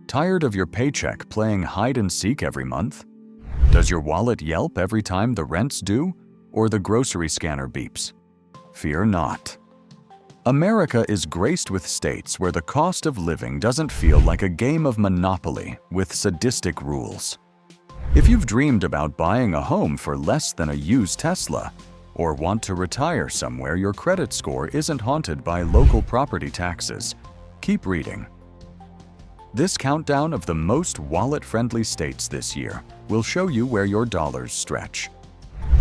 Tired of your paycheck playing hide and seek every month? Does your wallet yelp every time the rent's due or the grocery scanner beeps? Fear not. America is graced with states where the cost of living doesn't feel like a game of Monopoly with sadistic rules. If you've dreamed about buying a home for less than a used Tesla, or want to retire somewhere your credit score isn't haunted by local property taxes, keep reading. This countdown of the most wallet-friendly states this year will show you where your dollars stretch.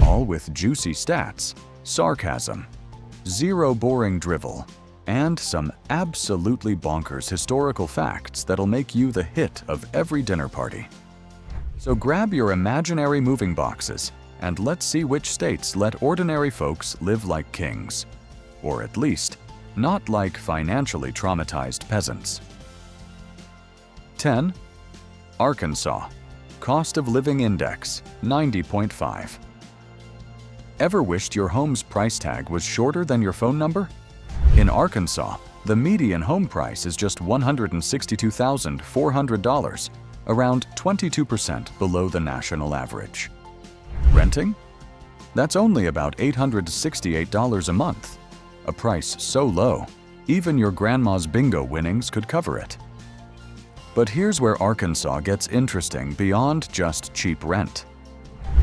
All with juicy stats, sarcasm, zero boring drivel, and some absolutely bonkers historical facts that'll make you the hit of every dinner party. So grab your imaginary moving boxes and let's see which states let ordinary folks live like kings. Or at least, not like financially traumatized peasants. 10. Arkansas. Cost of Living Index, 90.5. Ever wished your home's price tag was shorter than your phone number? In Arkansas, the median home price is just $162,400, around 22% below the national average. Renting? That's only about $868 a month, a price so low, even your grandma's bingo winnings could cover it. But here's where Arkansas gets interesting beyond just cheap rent.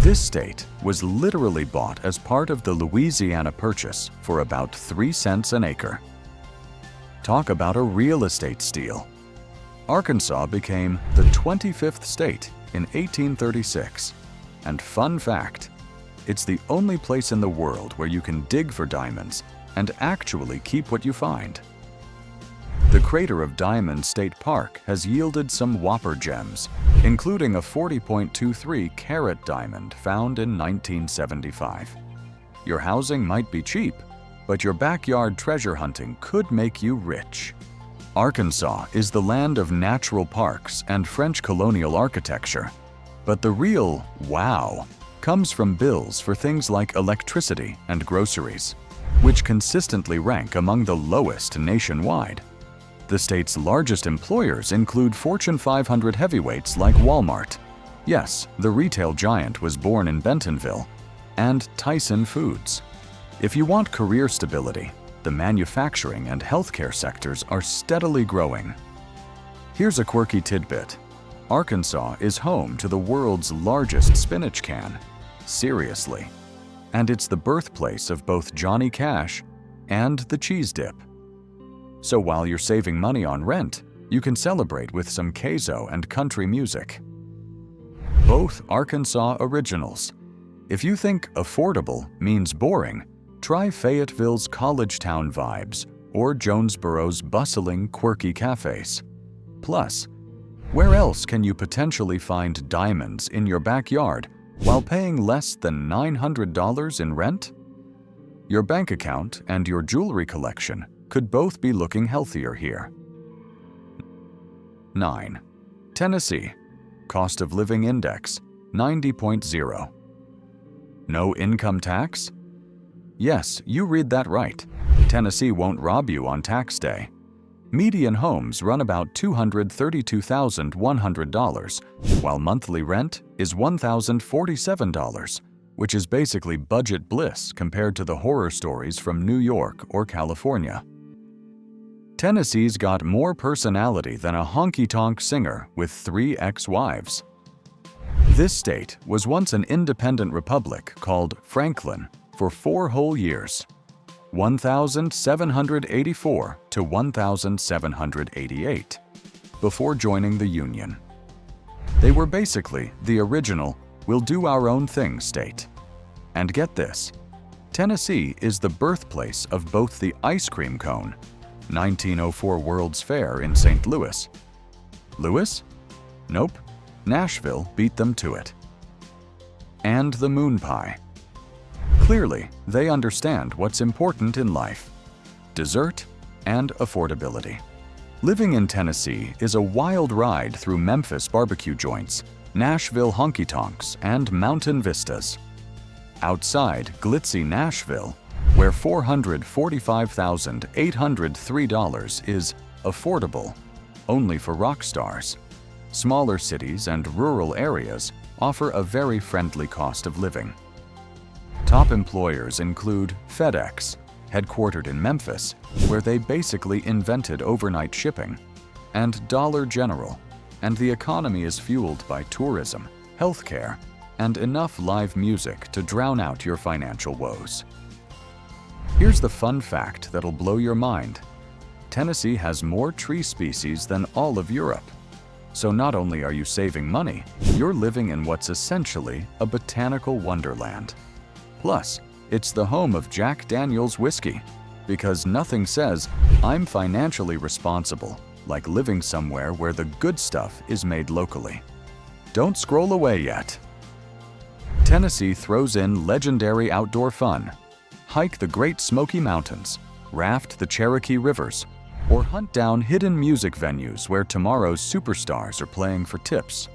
This state was literally bought as part of the Louisiana Purchase for about 3 cents an acre. Talk about a real estate steal. Arkansas became the 25th state in 1836. And fun fact, it's the only place in the world where you can dig for diamonds and actually keep what you find. The crater of Diamond State Park has yielded some whopper gems, including a 40.23 carat diamond found in 1975. Your housing might be cheap, but your backyard treasure hunting could make you rich. Arkansas is the land of natural parks and French colonial architecture, but the real wow comes from bills for things like electricity and groceries, which consistently rank among the lowest nationwide. The state's largest employers include Fortune 500 heavyweights like Walmart. Yes, the retail giant was born in Bentonville. And Tyson Foods. If you want career stability, the manufacturing and healthcare sectors are steadily growing. Here's a quirky tidbit. Arkansas is home to the world's largest spinach can. Seriously. And it's the birthplace of both Johnny Cash and the cheese dip. So while you're saving money on rent, you can celebrate with some queso and country music. Both Arkansas originals. If you think affordable means boring, try Fayetteville's college town vibes or Jonesboro's bustling, quirky cafes. Plus, where else can you potentially find diamonds in your backyard while paying less than $900 in rent? Your bank account and your jewelry collection could both be looking healthier here. 9. Tennessee. Cost of Living Index, 90.0. No income tax? Yes, you read that right. Tennessee won't rob you on tax day. Median homes run about $232,100, while monthly rent is $1,047, which is basically budget bliss compared to the horror stories from New York or California. Tennessee's got more personality than a honky-tonk singer with 3 ex-wives. This state was once an independent republic called Franklin for 4 whole years, 1784 to 1788, before joining the Union. They were basically the original "we'll do our own thing" state. And get this, Tennessee is the birthplace of both the ice cream cone, 1904 World's Fair in St. Louis. Louis? Nope. Nashville beat them to it. And the moon pie. Clearly, they understand what's important in life: dessert and affordability. Living in Tennessee is a wild ride through Memphis barbecue joints, Nashville honky-tonks, and mountain vistas. Outside glitzy Nashville, where $445,803 is affordable only for rock stars, Smaller cities and rural areas offer a very friendly cost of living. Top employers include FedEx, headquartered in Memphis, where they basically invented overnight shipping, and Dollar General, and the economy is fueled by tourism, healthcare, and enough live music to drown out your financial woes. Here's the fun fact that'll blow your mind. Tennessee has more tree species than all of Europe. So not only are you saving money, you're living in what's essentially a botanical wonderland. Plus, it's the home of Jack Daniel's whiskey, because nothing says, "I'm financially responsible," like living somewhere where the good stuff is made locally. Don't scroll away yet. Tennessee throws in legendary outdoor fun. Hike the Great Smoky Mountains, raft the Cherokee Rivers, or hunt down hidden music venues where tomorrow's superstars are playing for tips.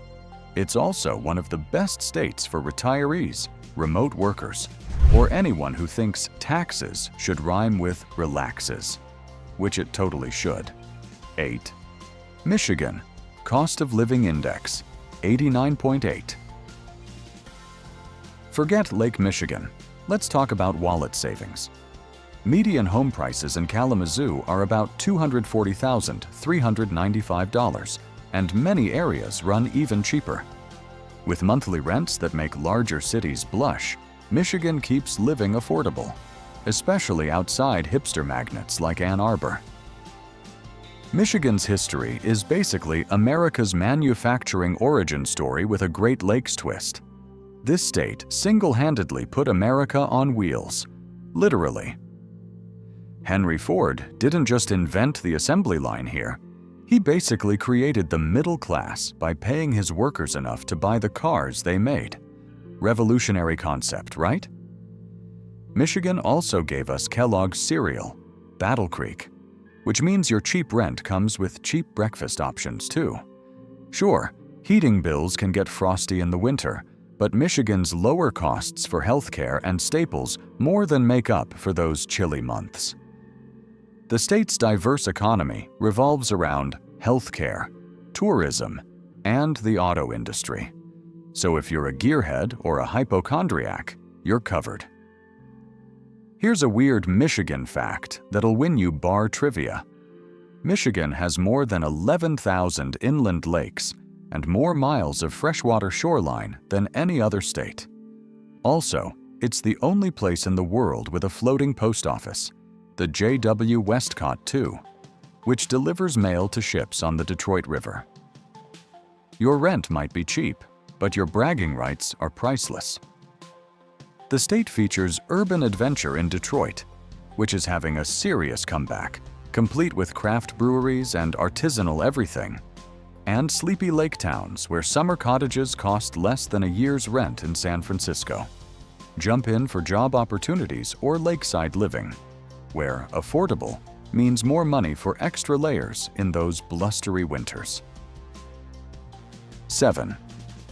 It's also one of the best states for retirees, remote workers, or anyone who thinks taxes should rhyme with relaxes, which it totally should. 8. Michigan, Cost of Living Index, 89.8. Forget Lake Michigan. Let's talk about wallet savings. Median home prices in Kalamazoo are about $240,395, and many areas run even cheaper. With monthly rents that make larger cities blush, Michigan keeps living affordable, especially outside hipster magnets like Ann Arbor. Michigan's history is basically America's manufacturing origin story with a Great Lakes twist. This state single-handedly put America on wheels, literally. Henry Ford didn't just invent the assembly line here. He basically created the middle class by paying his workers enough to buy the cars they made. Revolutionary concept, right? Michigan also gave us Kellogg's cereal, Battle Creek, which means your cheap rent comes with cheap breakfast options too. Sure, heating bills can get frosty in the winter, but Michigan's lower costs for healthcare and staples more than make up for those chilly months. The state's diverse economy revolves around healthcare, tourism, and the auto industry. So if you're a gearhead or a hypochondriac, you're covered. Here's a weird Michigan fact that'll win you bar trivia. Michigan has more than 11,000 inland lakes and more miles of freshwater shoreline than any other state. Also, it's the only place in the world with a floating post office, the J.W. Westcott II, which delivers mail to ships on the Detroit River. Your rent might be cheap, but your bragging rights are priceless. The state features urban adventure in Detroit, which is having a serious comeback, complete with craft breweries and artisanal everything, and sleepy lake towns where summer cottages cost less than a year's rent in San Francisco. Jump in for job opportunities or lakeside living, where affordable means more money for extra layers in those blustery winters. 7.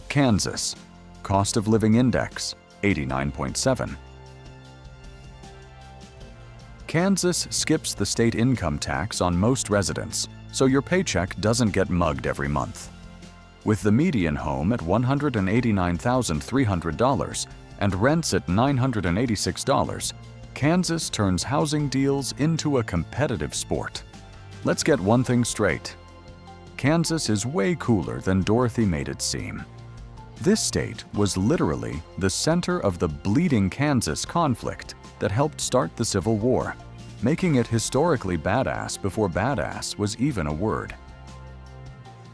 Kansas, Cost of Living Index, 89.7. Kansas skips the state income tax on most residents, so your paycheck doesn't get mugged every month. With the median home at $189,300 and rents at $986, Kansas turns housing deals into a competitive sport. Let's get one thing straight. Kansas is way cooler than Dorothy made it seem. This state was literally the center of the Bleeding Kansas conflict that helped start the Civil War, making it historically badass before badass was even a word.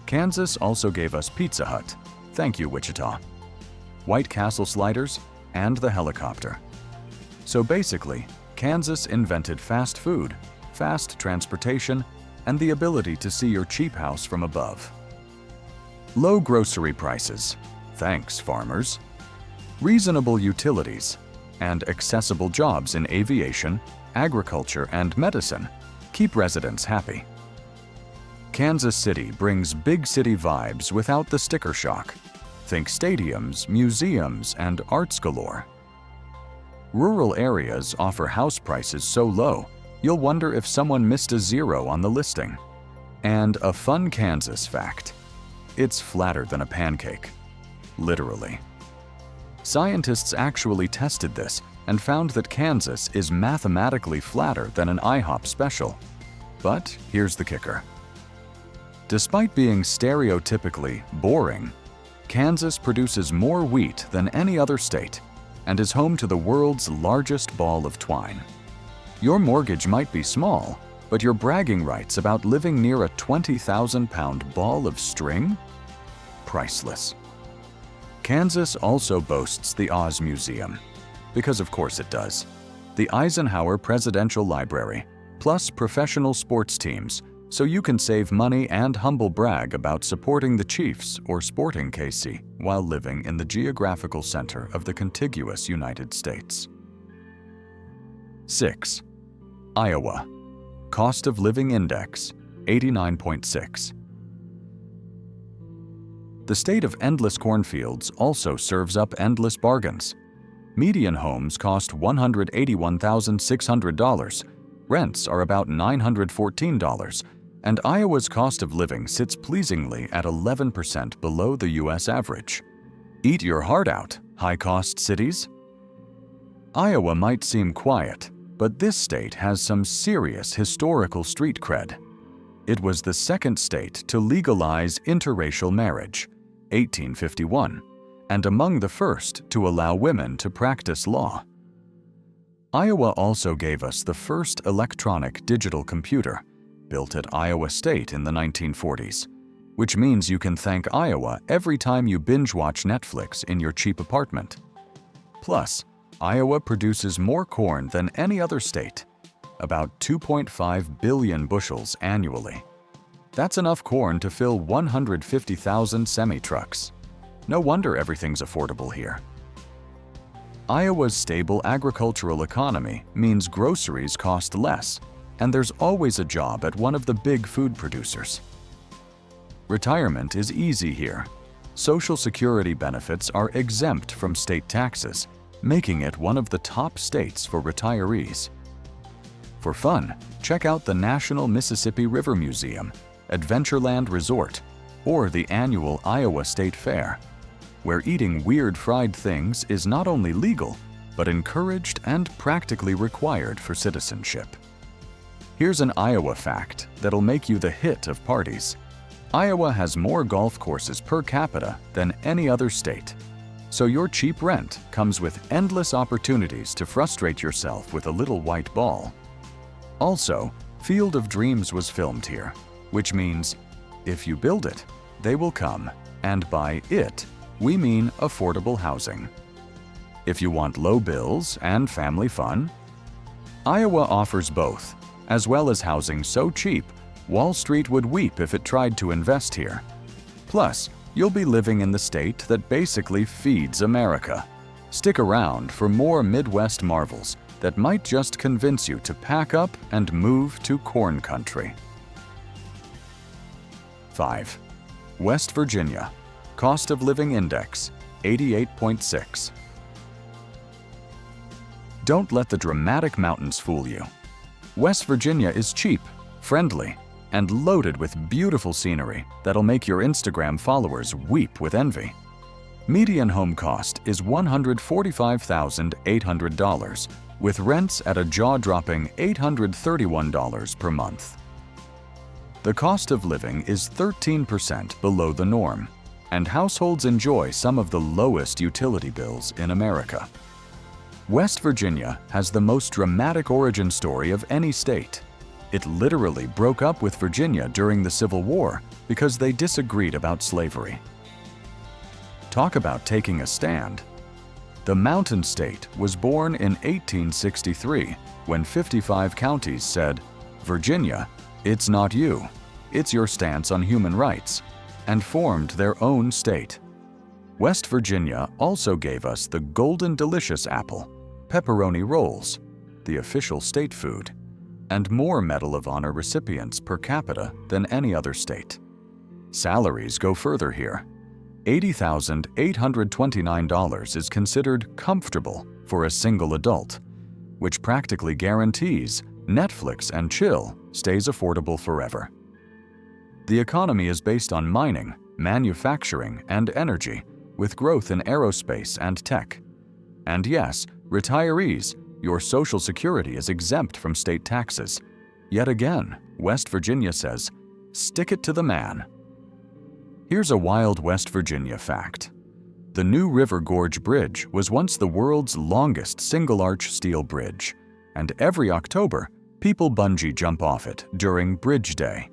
Kansas also gave us Pizza Hut, thank you Wichita, White Castle sliders, and the helicopter. So basically, Kansas invented fast food, fast transportation, and the ability to see your cheap house from above. Low grocery prices, thanks farmers, reasonable utilities, and accessible jobs in aviation, agriculture, and medicine keep residents happy. Kansas City brings big city vibes without the sticker shock. Think stadiums, museums, and arts galore. Rural areas offer house prices so low, you'll wonder if someone missed a zero on the listing. And a fun Kansas fact: it's flatter than a pancake. Literally. Scientists actually tested this and found that Kansas is mathematically flatter than an IHOP special. But here's the kicker. Despite being stereotypically boring, Kansas produces more wheat than any other state and is home to the world's largest ball of twine. Your mortgage might be small, but your bragging rights about living near a 20,000-pound ball of string? Priceless. Kansas also boasts the Oz Museum, because of course it does, the Eisenhower Presidential Library, plus professional sports teams, so you can save money and humble brag about supporting the Chiefs or Sporting KC while living in the geographical center of the contiguous United States. 6. Iowa. Cost of Living Index, 89.6. The state of endless cornfields also serves up endless bargains. Median homes cost $181,600, rents are about $914, and Iowa's cost of living sits pleasingly at 11% below the U.S. average. Eat your heart out, high-cost cities. Iowa might seem quiet, but this state has some serious historical street cred. It was the second state to legalize interracial marriage, 1851, and among the first to allow women to practice law. Iowa also gave us the first electronic digital computer, built at Iowa State in the 1940s, which means you can thank Iowa every time you binge-watch Netflix in your cheap apartment. Plus, Iowa produces more corn than any other state, about 2.5 billion bushels annually. That's enough corn to fill 150,000 semi-trucks. No wonder everything's affordable here. Iowa's stable agricultural economy means groceries cost less, and there's always a job at one of the big food producers. Retirement is easy here. Social Security benefits are exempt from state taxes, making it one of the top states for retirees. For fun, check out the National Mississippi River Museum, Adventureland Resort, or the annual Iowa State Fair, where eating weird fried things is not only legal, but encouraged and practically required for citizenship. Here's an Iowa fact that'll make you the hit of parties. Iowa has more golf courses per capita than any other state, so your cheap rent comes with endless opportunities to frustrate yourself with a little white ball. Also, Field of Dreams was filmed here, which means if you build it, they will come, and by it, we mean affordable housing. If you want low bills and family fun, Iowa offers both, as well as housing so cheap, Wall Street would weep if it tried to invest here. Plus, you'll be living in the state that basically feeds America. Stick around for more Midwest marvels that might just convince you to pack up and move to corn country. 5. West Virginia. Cost of Living Index, 88.6. Don't let the dramatic mountains fool you. West Virginia is cheap, friendly, and loaded with beautiful scenery that'll make your Instagram followers weep with envy. Median home cost is $145,800, with rents at a jaw-dropping $831 per month. The cost of living is 13% below the norm, and households enjoy some of the lowest utility bills in America. West Virginia has the most dramatic origin story of any state. It literally broke up with Virginia during the Civil War because they disagreed about slavery. Talk about taking a stand. The Mountain State was born in 1863 when 55 counties said, "Virginia, it's not you, it's your stance on human rights," and formed their own state. West Virginia also gave us the Golden Delicious apple, pepperoni rolls, the official state food, and more Medal of Honor recipients per capita than any other state. Salaries go further here. $80,829 is considered comfortable for a single adult, which practically guarantees Netflix and chill stays affordable forever. The economy is based on mining, manufacturing, and energy, with growth in aerospace and tech. And yes, retirees, your Social Security is exempt from state taxes. Yet again, West Virginia says, stick it to the man. Here's a wild West Virginia fact. The New River Gorge Bridge was once the world's longest single-arch steel bridge, and every October, people bungee jump off it during Bridge Day.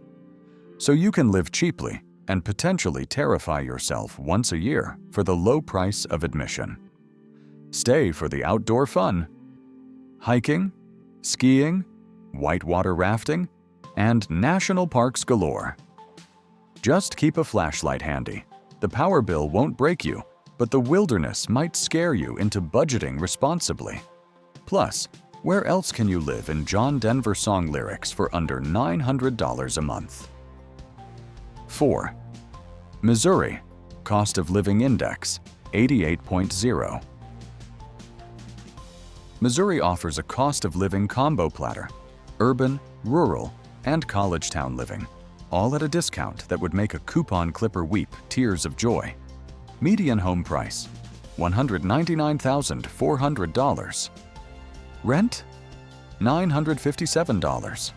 So you can live cheaply and potentially terrify yourself once a year for the low price of admission. Stay for the outdoor fun. Hiking, skiing, whitewater rafting, and national parks galore. Just keep a flashlight handy. The power bill won't break you, but the wilderness might scare you into budgeting responsibly. Plus, where else can you live in John Denver song lyrics for under $900 a month? 4. Missouri, Cost of Living Index, 88.0. Missouri offers a cost of living combo platter: urban, rural, and college town living, all at a discount that would make a coupon clipper weep tears of joy. Median home price, $199,400. Rent, $957.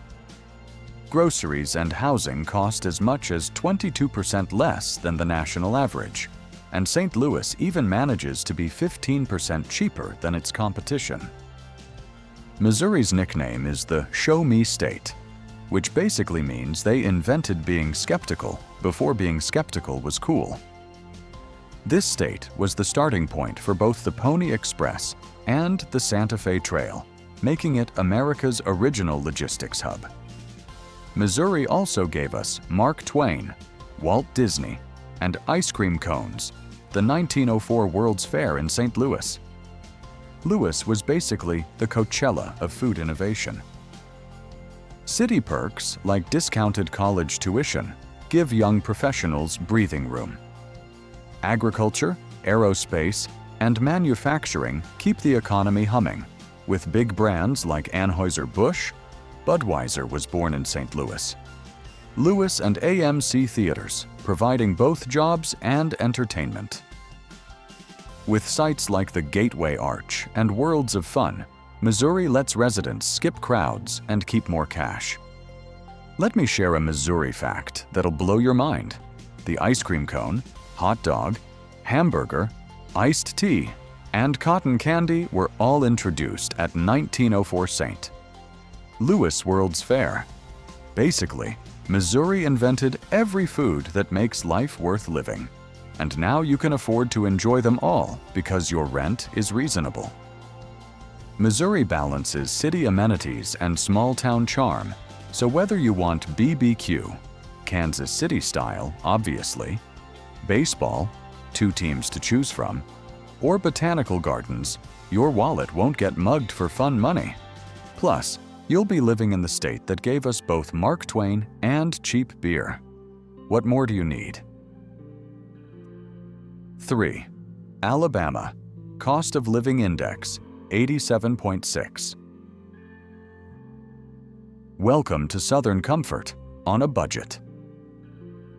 Groceries and housing cost as much as 22% less than the national average, and St. Louis even manages to be 15% cheaper than its competition. Missouri's nickname is the Show Me State, which basically means they invented being skeptical before being skeptical was cool. This state was the starting point for both the Pony Express and the Santa Fe Trail, making it America's original logistics hub. Missouri also gave us Mark Twain, Walt Disney, and ice cream cones, the 1904 World's Fair in St. Louis. Louis was basically the Coachella of food innovation. City perks like discounted college tuition give young professionals breathing room. Agriculture, aerospace, and manufacturing keep the economy humming. With big brands like Anheuser-Busch, Budweiser was born in St. Louis. Louis and AMC Theaters, providing both jobs and entertainment. With sites like the Gateway Arch and Worlds of Fun, Missouri lets residents skip crowds and keep more cash. Let me share a Missouri fact that'll blow your mind. The ice cream cone, hot dog, hamburger, iced tea, and cotton candy were all introduced at 1904 St. Louis World's Fair. Basically, Missouri invented every food that makes life worth living. And now you can afford to enjoy them all because your rent is reasonable. Missouri balances city amenities and small-town charm, so whether you want BBQ, Kansas City style, obviously, baseball, 2 teams to choose from, or botanical gardens, your wallet won't get mugged for fun money. Plus, you'll be living in the state that gave us both Mark Twain and cheap beer. What more do you need? 3. Alabama, Cost of Living Index, 87.6. Welcome to Southern comfort on a budget.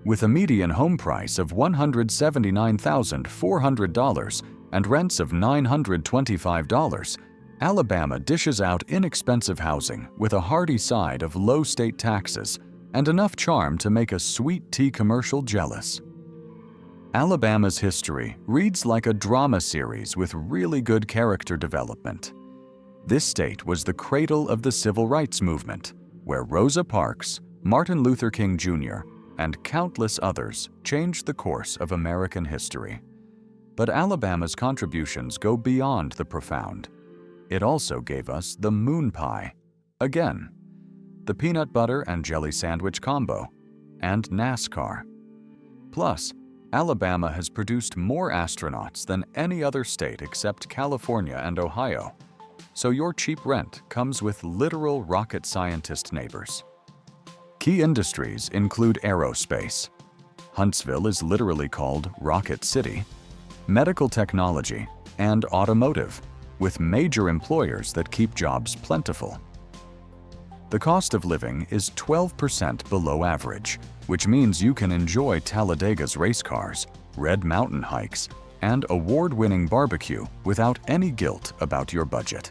With a median home price of $179,400 and rents of $925, Alabama dishes out inexpensive housing with a hearty side of low state taxes and enough charm to make a sweet tea commercial jealous. Alabama's history reads like a drama series with really good character development. This state was the cradle of the civil rights movement, where Rosa Parks, Martin Luther King Jr., and countless others changed the course of American history. But Alabama's contributions go beyond the profound. It also gave us the moon pie, again, the peanut butter and jelly sandwich combo, and NASCAR. Plus, Alabama has produced more astronauts than any other state except California and Ohio, so your cheap rent comes with literal rocket scientist neighbors. Key industries include aerospace. Huntsville is literally called Rocket City, medical technology, and automotive, with major employers that keep jobs plentiful. the cost of living is 12% below average, which means you can enjoy Talladega's race cars, Red Mountain hikes, and award-winning barbecue without any guilt about your budget.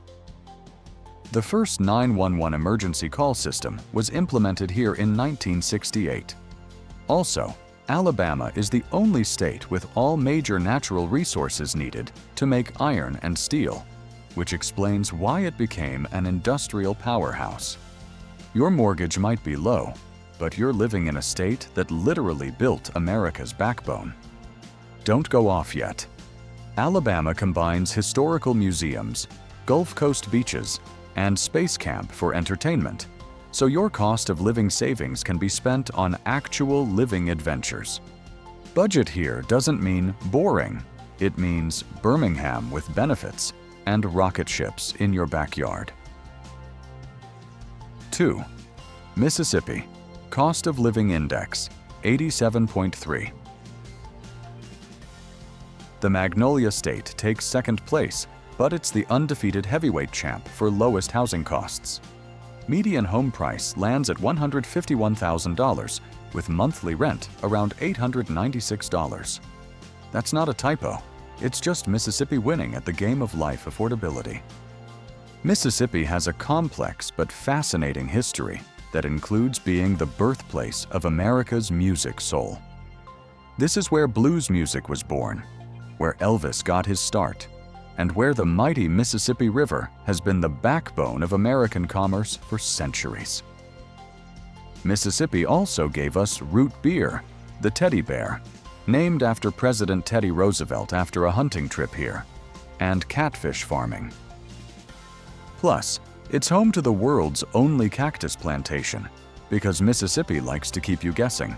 The first 911 emergency call system was implemented here in 1968. Also, Alabama is the only state with all major natural resources needed to make iron and steel, which explains why it became an industrial powerhouse. Your mortgage might be low, but you're living in a state that literally built America's backbone. Don't go off yet. Alabama combines historical museums, Gulf Coast beaches, and space camp for entertainment, so your cost of living savings can be spent on actual living adventures. Budget here doesn't mean boring. It means Birmingham with benefits and rocket ships in your backyard. 2. Mississippi. Cost of Living Index, 87.3. The Magnolia State takes second place, but it's the undefeated heavyweight champ for lowest housing costs. Median home price lands at $151,000, with monthly rent around $896. That's not a typo. It's just Mississippi winning at the game of life affordability. Mississippi has a complex but fascinating history that includes being the birthplace of America's music soul. This is where blues music was born, where Elvis got his start, and where the mighty Mississippi River has been the backbone of American commerce for centuries. Mississippi also gave us root beer, the Teddy Bear, named after President Teddy Roosevelt after a hunting trip here, and catfish farming. Plus, it's home to the world's only cactus plantation, because Mississippi likes to keep you guessing.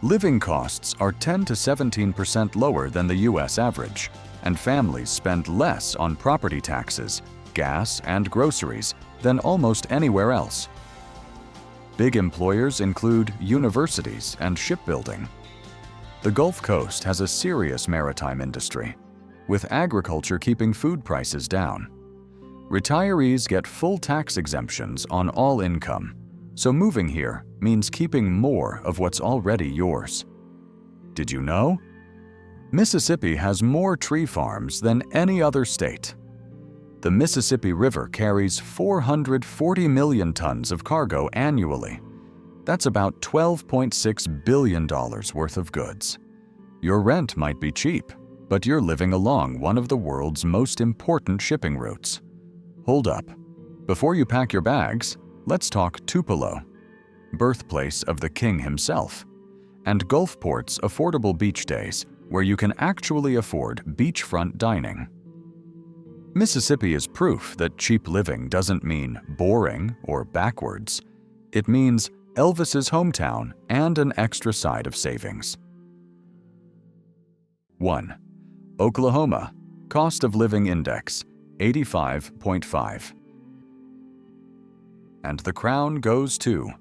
Living costs are 10 to 17% lower than the US average, and families spend less on property taxes, gas, and groceries than almost anywhere else. Big employers include universities and shipbuilding. The Gulf Coast has a serious maritime industry, with agriculture keeping food prices down. Retirees get full tax exemptions on all income, so moving here means keeping more of what's already yours. Did you know? Mississippi has more tree farms than any other state. The Mississippi River carries 440 million tons of cargo annually. That's about $12.6 billion worth of goods. Your rent might be cheap, but you're living along one of the world's most important shipping routes. Hold up. Before you pack your bags, let's talk Tupelo, birthplace of the king himself, and Gulfport's affordable beach days, where you can actually afford beachfront dining. Mississippi is proof that cheap living doesn't mean boring or backwards. It means Elvis's hometown and an extra side of savings. 1. Oklahoma. Cost of Living Index, 85.5. And the crown goes to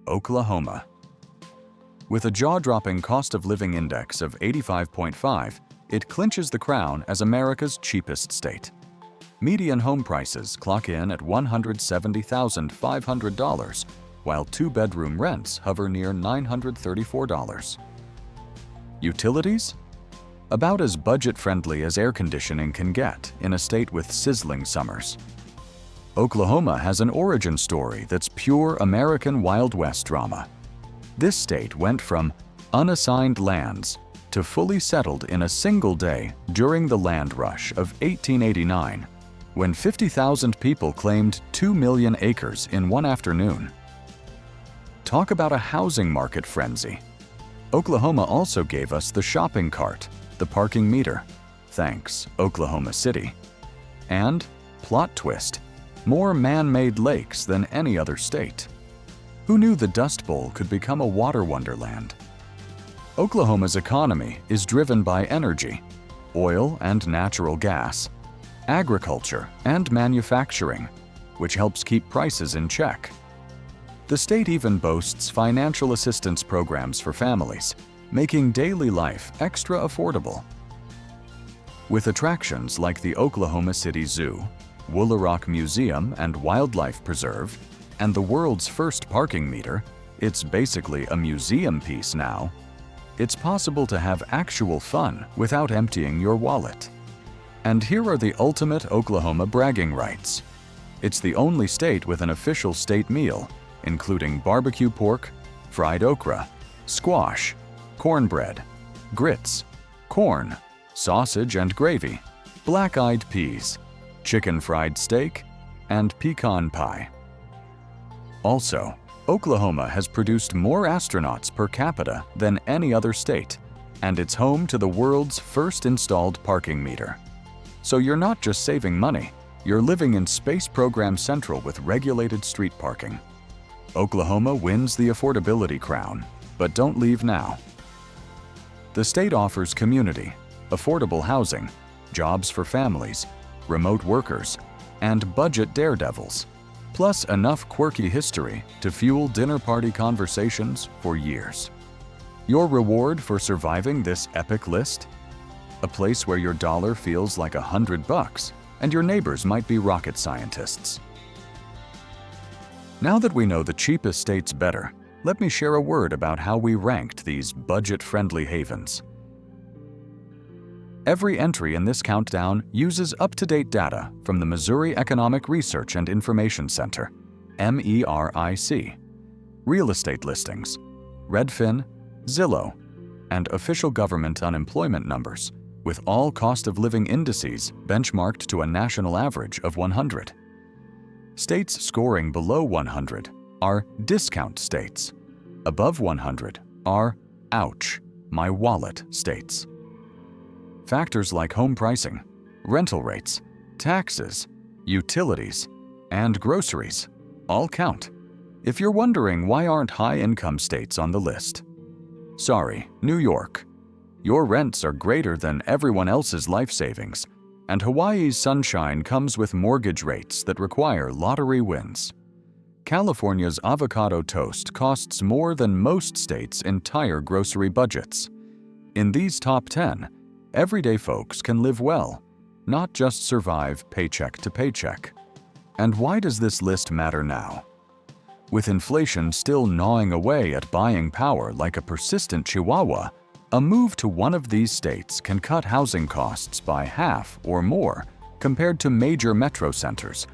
Oklahoma. With a jaw-dropping cost of living index of 85.5, it clinches the crown as America's cheapest state. Median home prices clock in at $170,500, while two-bedroom rents hover near $934. Utilities? About as budget-friendly as air conditioning can get in a state with sizzling summers. Oklahoma has an origin story that's pure American Wild West drama. This state went from unassigned lands to fully settled in a single day during the land rush of 1889, when 50,000 people claimed 2 million acres in one afternoon. Talk about a housing market frenzy. Oklahoma also gave us the shopping cart, the parking meter. Thanks, Oklahoma City. And, plot twist, more man-made lakes than any other state. Who knew the Dust Bowl could become a water wonderland? Oklahoma's economy is driven by energy, oil and natural gas, agriculture, and manufacturing, which helps keep prices in check. The state even boasts financial assistance programs for families, making daily life extra affordable. With attractions like the Oklahoma City Zoo, Woolaroc Museum and Wildlife Preserve, and the world's first parking meter, it's basically a museum piece now. It's possible to have actual fun without emptying your wallet. And here are the ultimate Oklahoma bragging rights. It's the only state with an official state meal, including barbecue pork, fried okra, squash, cornbread, grits, corn, sausage and gravy, black-eyed peas, chicken fried steak, and pecan pie. Also, Oklahoma has produced more astronauts per capita than any other state, and it's home to the world's first installed parking meter. So you're not just saving money, you're living in Space Program Central with regulated street parking. Oklahoma wins the affordability crown, but don't leave now. The state offers community, affordable housing, jobs for families, remote workers, and budget daredevils, plus enough quirky history to fuel dinner party conversations for years. Your reward for surviving this epic list? A place where your dollar feels like $100 and your neighbors might be rocket scientists. Now that we know the cheapest states better, let me share a word about how we ranked these budget-friendly havens. Every entry in this countdown uses up-to-date data from the Missouri Economic Research and Information Center, MERIC, real estate listings, Redfin, Zillow, and official government unemployment numbers, with all cost of living indices benchmarked to a national average of 100. States scoring below 100 are discount states. Above 100 are ouch, my wallet states. Factors like home pricing, rental rates, taxes, utilities, and groceries all count. If you're wondering why aren't high-income states on the list, sorry, New York. Your rents are greater than everyone else's life savings, and Hawaii's sunshine comes with mortgage rates that require lottery wins. California's avocado toast costs more than most states' entire grocery budgets. In these top 10, everyday folks can live well, not just survive paycheck to paycheck. And why does this list matter now? With inflation still gnawing away at buying power like a persistent chihuahua, a move to one of these states can cut housing costs by half or more compared to major metro centers,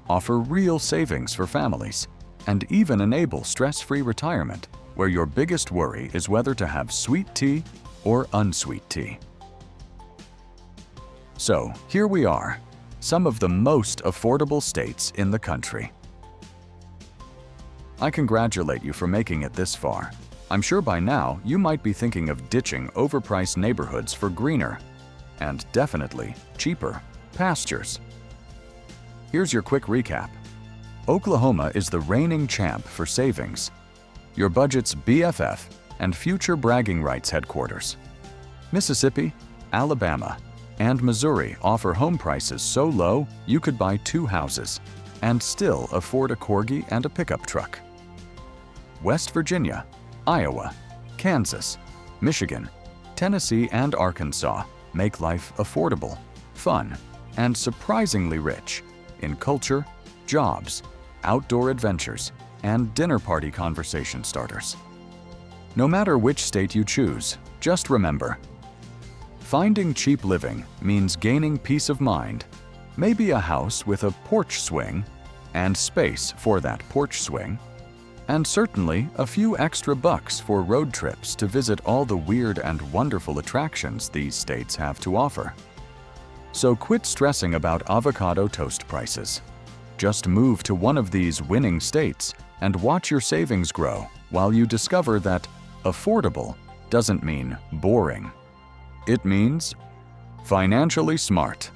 offer real savings for families, and even enable stress-free retirement where your biggest worry is whether to have sweet tea or unsweet tea. So here we are, some of the most affordable states in the country. I congratulate you for making it this far. I'm sure by now you might be thinking of ditching overpriced neighborhoods for greener, and definitely cheaper, pastures. Here's your quick recap. Oklahoma is the reigning champ for savings, your budget's BFF and future bragging rights headquarters. Mississippi, Alabama, and Missouri offer home prices so low you could buy 2 houses and still afford a Corgi and a pickup truck. West Virginia, Iowa, Kansas, Michigan, Tennessee, and Arkansas make life affordable, fun, and surprisingly rich in culture, jobs, outdoor adventures, and dinner party conversation starters. No matter which state you choose, just remember, finding cheap living means gaining peace of mind, maybe a house with a porch swing and space for that porch swing, and certainly a few extra bucks for road trips to visit all the weird and wonderful attractions these states have to offer. So quit stressing about avocado toast prices. Just move to one of these winning states and watch your savings grow while you discover that affordable doesn't mean boring. It means financially smart,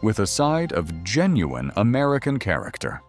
with a side of genuine American character.